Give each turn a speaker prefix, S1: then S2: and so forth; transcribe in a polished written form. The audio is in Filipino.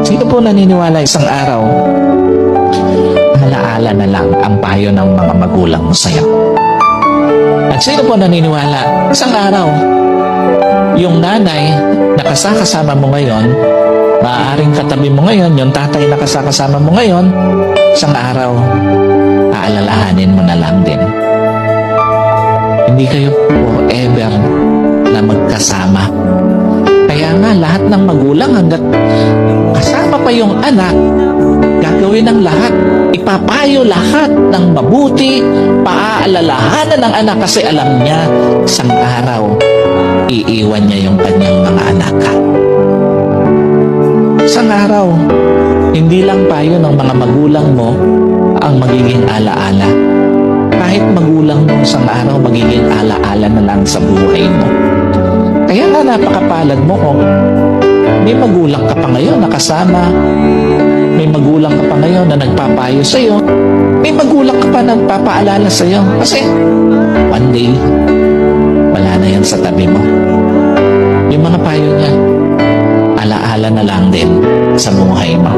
S1: Sino po naniniwala isang araw, alaala na lang ang payo ng mga magulang mo sa'yo? At sino po naniniwala isang araw, yung nanay na kasama mo ngayon, maaaring katabi mo ngayon, yung tatay na kasama mo ngayon, isang araw, aalalahanin mo na lang din. Hindi kayo forever na magkasama. Kaya nga, lahat ng magulang hanggat kasama pa yung anak, gagawin ng lahat. Ipapayo lahat ng mabuti, paaalalahanan ng anak kasi alam niya, isang araw, iiwan niya yung kanyang mga anak. Isang araw, hindi lang payo ng mga magulang mo ang magiging alaala. Kahit magulang mo isang araw, magiging alaala na lang sa buhay mo. Kaya nga napakapalad mo kung may magulang ka pa ngayon na kasama, may magulang ka pa ngayon na nagpapayo sa'yo, may magulang ka pa na nagpapaalala sa'yo. Kasi one day, wala na yan sa tabi mo. Yung mga payo niya, alaala na lang din sa buhay mo.